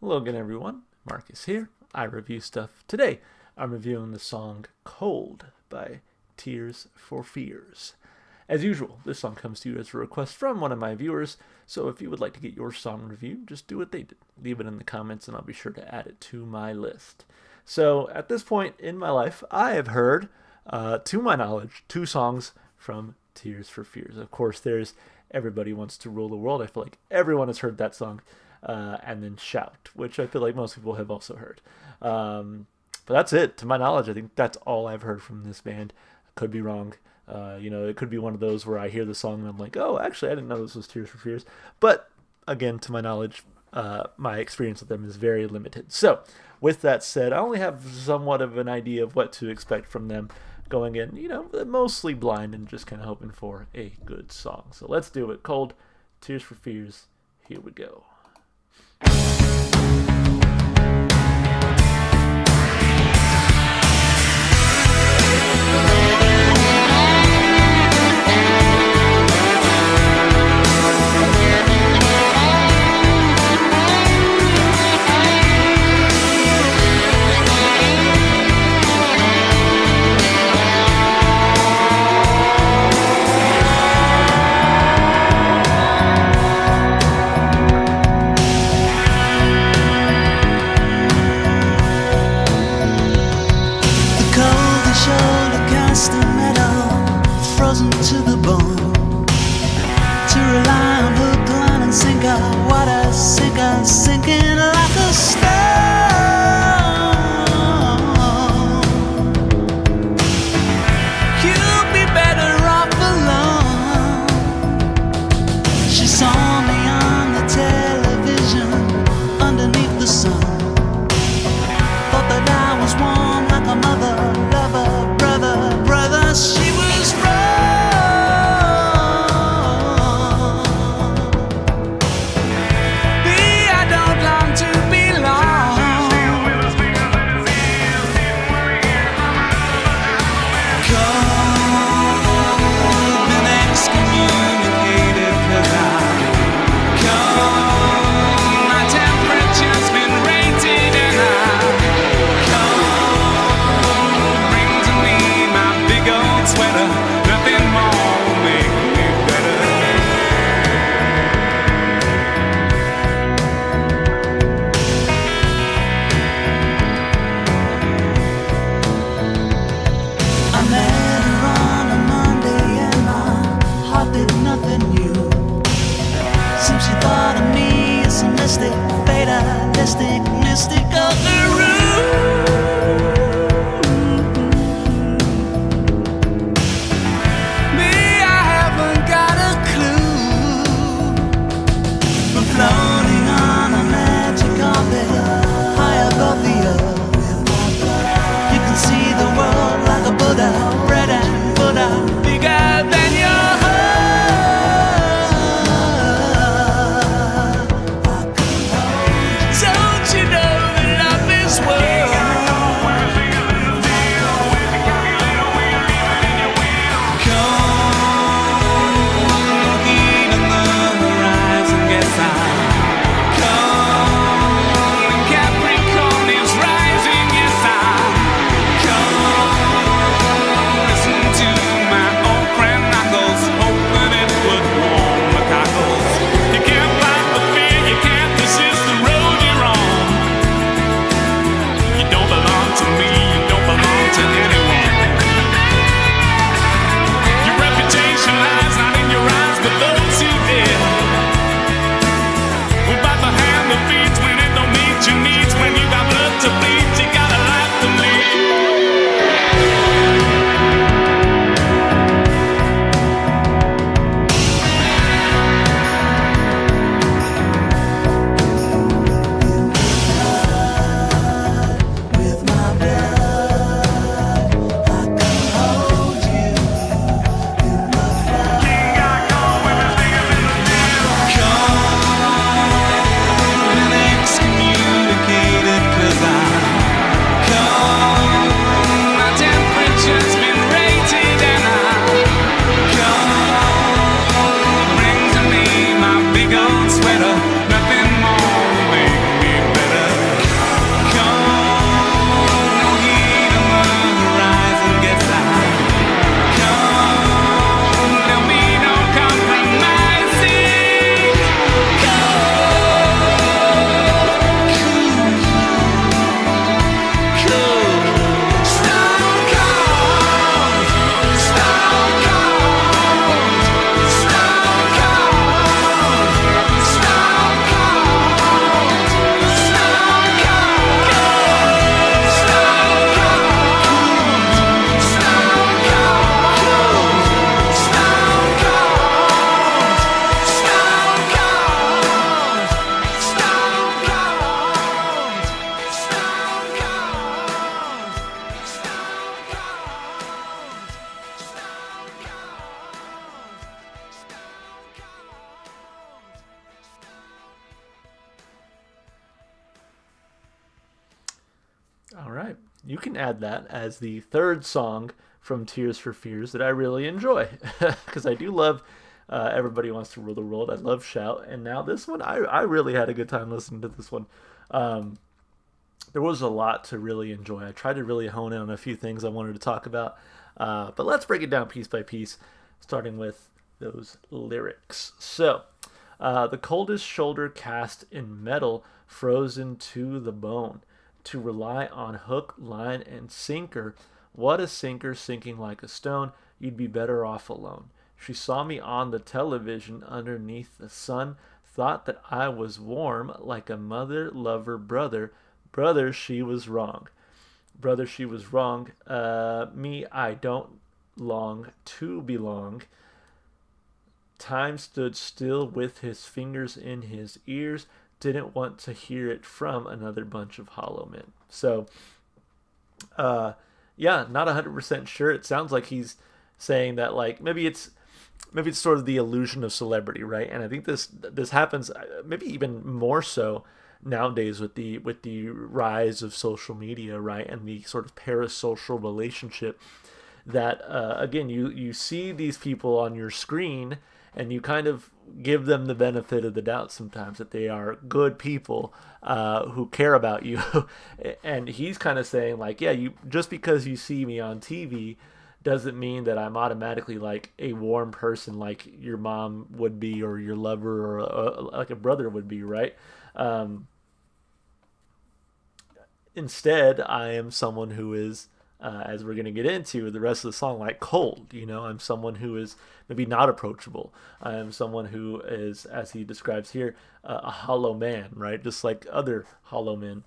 Hello again, everyone. Marcus here. I review stuff. Today, I'm reviewing the song Cold by Tears for Fears. As usual, this song comes to you as a request from one of my viewers, so if you would like to get your song reviewed, just do what they did. Leave it in the comments and I'll be sure to add it to my list. So, at this point in my life, I have heard, to my knowledge, two songs from Tears for Fears. Of course, there's Everybody Wants to Rule the World. I feel like everyone has heard that song. And then Shout, which I feel like most people have also heard. But that's it. To my knowledge, I think that's all I've heard from this band. I could be wrong. It could be one of those where I hear the song and I'm like, oh, actually, I didn't know this was Tears for Fears. But again, to my knowledge, my experience with them is very limited. So, with that said, I only have somewhat of an idea of what to expect from them going in, mostly blind and just kind of hoping for a good song. So let's do it. Cold, Tears for Fears, here we go. Frozen to the bone, to rely on hook, line, and sinker, water sinker, sinking like a stone. You'd be better off alone. She saw me on the television, underneath the sun. Thought that I was warm like a mother, lover, brother. She was wrong. Mystic of the room. Me, I haven't got a clue. We're floating on a magic carpet high above the earth. You can see the world like a Buddha, red and Buddha, bigger than your heart. Don't you know that love is worth you can add that as the third song from Tears for Fears that I really enjoy. Because I do love Everybody Wants to Rule the World. I love Shout. And now this one, I really had a good time listening to this one. There was a lot to really enjoy. I tried to really hone in on a few things I wanted to talk about. But let's break it down piece by piece, starting with those lyrics. So, the coldest shoulder cast in metal, frozen to the bone. To rely on hook, line, and sinker. What a sinker, sinking like a stone. You'd be better off alone. She saw me on the television underneath the sun. Thought that I was warm like a mother, lover, brother. Brother, she was wrong. Brother, she was wrong. Me, I don't long to belong. Time stood still with his fingers in his ears. Didn't want to hear it from another bunch of hollow men. So, yeah, not 100% sure. It sounds like he's saying that, like, maybe it's sort of the illusion of celebrity, right? And I think this happens maybe even more so nowadays with the rise of social media, right? And the sort of parasocial relationship that again, you see these people on your screen and you kind of give them the benefit of the doubt sometimes that they are good people who care about you. And he's kind of saying, like, yeah, you just because you see me on TV doesn't mean that I'm automatically like a warm person like your mom would be, or your lover, or like a brother would be, right? Instead, I am someone who is, as we're going to get into the rest of the song, like cold. I'm someone who is maybe not approachable. I am someone who is, as he describes here, a hollow man, right? Just like other hollow men.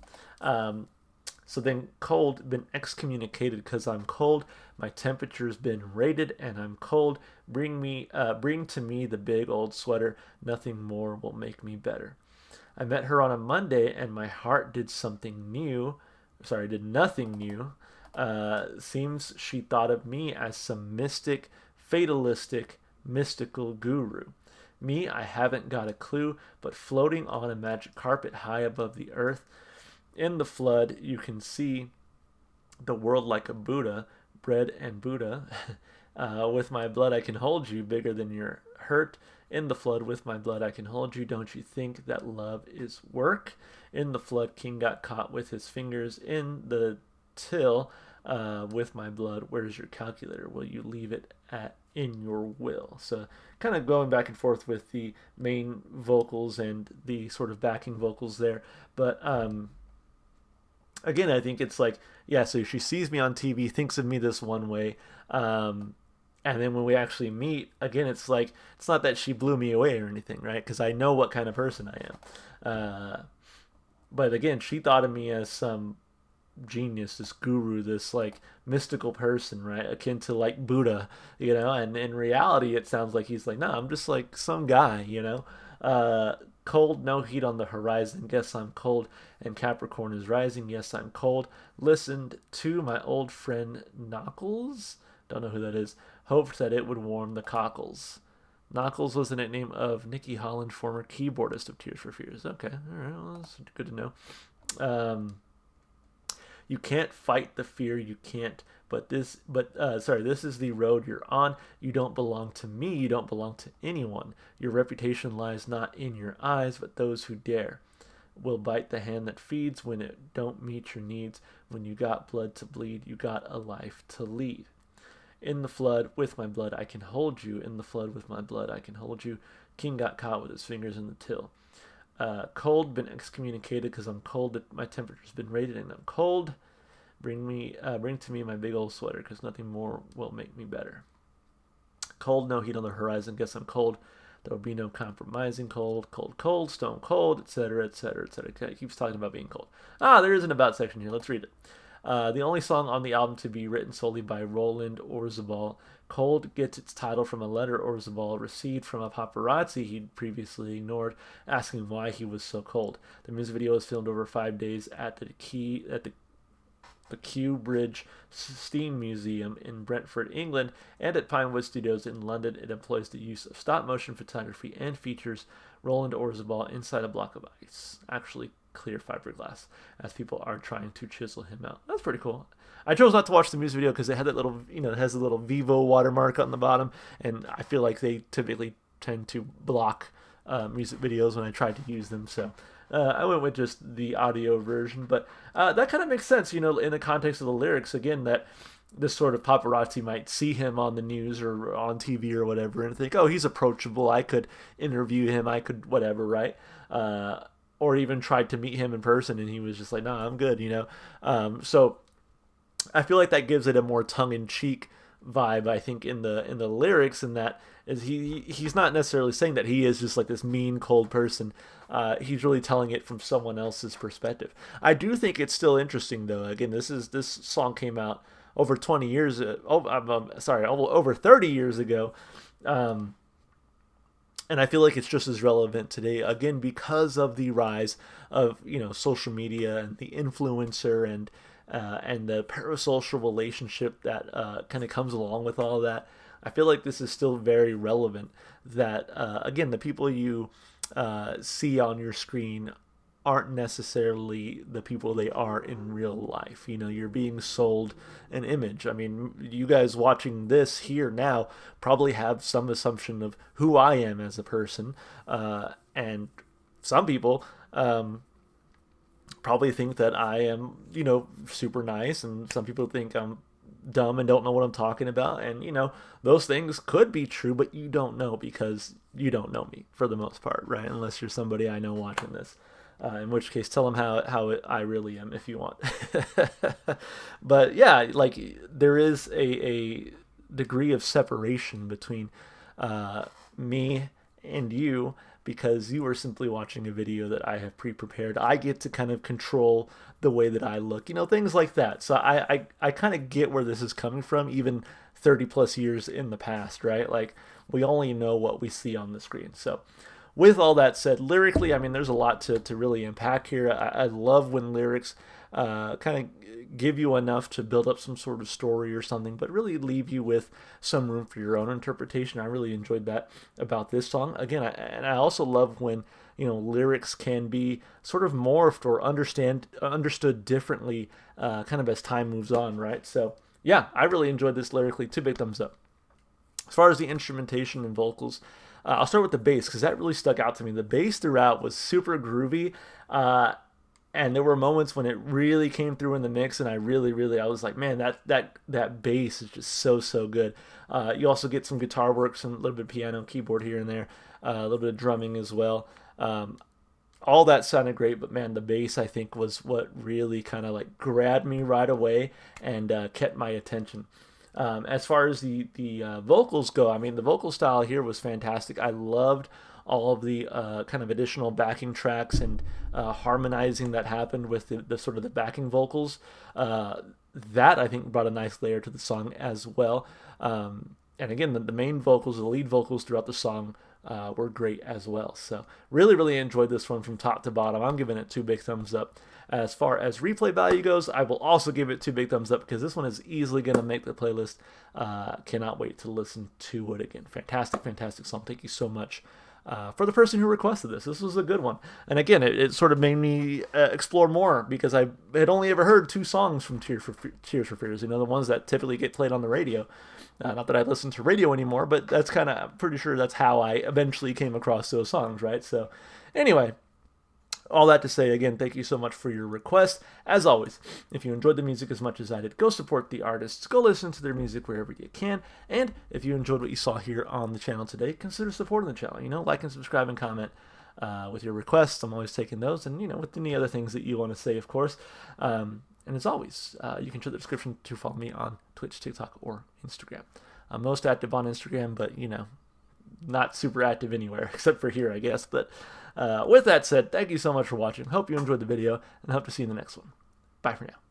So then cold, been excommunicated because I'm cold. My temperature's been rated and I'm cold. Bring to me the big old sweater. Nothing more will make me better. I met her on a Monday and my heart did something new. Sorry, did nothing new. Seems she thought of me as some mystic, fatalistic, mystical guru. Me, I haven't got a clue, but floating on a magic carpet high above the earth. In the flood, you can see the world like a Buddha, bread and Buddha. With my blood, I can hold you bigger than your hurt. In the flood, with my blood, I can hold you. Don't you think that love is work? In the flood, King got caught with his fingers in the till. With my blood, where's your calculator? Will you leave it in your will? So kind of going back and forth with the main vocals and the sort of backing vocals there. But again, I think it's like, yeah, so she sees me on TV, thinks of me this one way, and then when we actually meet, again, it's like, it's not that she blew me away or anything, right? Because I know what kind of person I am. But again, she thought of me as some genius, this guru, this like mystical person, right? Akin to like Buddha, and in reality, it sounds like he's like, no, I'm just like some guy, Cold, no heat on the horizon. Guess I'm cold. And Capricorn is rising. Yes, I'm cold. Listened to my old friend Knuckles. Don't know who that is. Hoped that it would warm the cockles. Knuckles was the nickname of Nikki Holland, former keyboardist of Tears for Fears. Okay, all right, well, that's good to know. You can't fight the fear. You can't. This is the road you're on. You don't belong to me. You don't belong to anyone. Your reputation lies not in your eyes, but those who dare will bite the hand that feeds when it don't meet your needs. When you got blood to bleed, you got a life to lead. In the flood, with my blood, I can hold you. In the flood, with my blood, I can hold you. King got caught with his fingers in the till. Cold, been excommunicated because I'm cold. My temperature's been rated and I'm cold. Bring to me my big old sweater, because nothing more will make me better. Cold, no heat on the horizon. Guess I'm cold. There will be no compromising. Cold, cold, cold, stone cold, etc., etc., etc. Okay, it keeps talking about being cold. There is an about section here. Let's read it. The only song on the album to be written solely by Roland Orzabal. Cold gets its title from a letter Orzabal received from a paparazzi he'd previously ignored, asking why he was so cold. The music video was filmed over 5 days at the Kew Bridge Steam Museum in Brentford, England, and at Pinewood Studios in London. It employs the use of stop-motion photography and features Roland Orzabal inside a block of ice. Actually clear fiberglass as people are trying to chisel him out. That's pretty cool. I chose not to watch the music video because it had that little, it has a little Vivo watermark on the bottom, and I feel like they typically tend to block music videos when I try to use them. So I went with just the audio version, but that kind of makes sense, in the context of the lyrics. Again, that this sort of paparazzi might see him on the news or on TV or whatever and think, oh, he's approachable. I could interview him. I could whatever, right? Or even tried to meet him in person, and he was just like, "Nah, I'm good," So I feel like that gives it a more tongue-in-cheek vibe, I think, in the lyrics, and that is he's not necessarily saying that he is just like this mean, cold person. He's really telling it from someone else's perspective. I do think it's still interesting, though. Again, this song came out over 20 years. Over 30 years ago. And I feel like it's just as relevant today, again, because of the rise of social media and the influencer and the parasocial relationship that kind of comes along with all that. I feel like this is still very relevant. That again, the people you see on your screen aren't necessarily the people they are in real life. You're being sold an image. I mean, you guys watching this here now probably have some assumption of who I am as a person. And some people probably think that I am, super nice. And some people think I'm dumb and don't know what I'm talking about. And, those things could be true, but you don't know because you don't know me for the most part, right? Unless you're somebody I know watching this. In which case, tell them how I really am if you want. But yeah, like there is a degree of separation between me and you because you are simply watching a video that I have pre-prepared. I get to kind of control the way that I look, things like that. So I kind of get where this is coming from, even 30 plus years in the past, right? Like we only know what we see on the screen. So with all that said, lyrically, I mean, there's a lot to really unpack here. I love when lyrics kind of give you enough to build up some sort of story or something, but really leave you with some room for your own interpretation. I really enjoyed that about this song. Again, I also love when lyrics can be sort of morphed or understood differently, kind of as time moves on, right? So yeah, I really enjoyed this lyrically. 2 big thumbs up. As far as the instrumentation and vocals, I'll start with the bass because that really stuck out to me. The bass throughout was super groovy, and there were moments when it really came through in the mix, and I was like, man, that bass is just so good. You also get some guitar work, some little bit of piano, keyboard here and there, a little bit of drumming as well. All that sounded great, but man, the bass I think was what really kind of like grabbed me right away and kept my attention. As far as the vocals go, I mean, the vocal style here was fantastic. I loved all of the kind of additional backing tracks and harmonizing that happened with the sort of the backing vocals. That I think brought a nice layer to the song as well. And again, the main vocals, the lead vocals throughout the song were great as well. So really enjoyed this one from top to bottom. I'm giving it 2 big thumbs up. As far as replay value goes, I will also give it 2 big thumbs up because this one is easily going to make the playlist. Cannot wait to listen to it again. Fantastic song. Thank you so much for the person who requested this. This was a good one. And again, it sort of made me explore more because I had only ever heard 2 songs from Tears for Fears. The ones that typically get played on the radio. Not that I listen to radio anymore, but that's kind of, I'm pretty sure that's how I eventually came across those songs, right? So anyway, all that to say, again, thank you so much for your request. As always, if you enjoyed the music as much as I did, go support the artists. Go listen to their music wherever you can. And if you enjoyed what you saw here on the channel today, consider supporting the channel. Like and subscribe and comment with your requests. I'm always taking those. And, with any other things that you want to say, of course. And as always, you can check the description to follow me on Twitch, TikTok, or Instagram. I'm most active on Instagram, but, not super active anywhere except for here, I guess. But with that said, thank you so much for watching. Hope you enjoyed the video and hope to see you in the next one. Bye for now.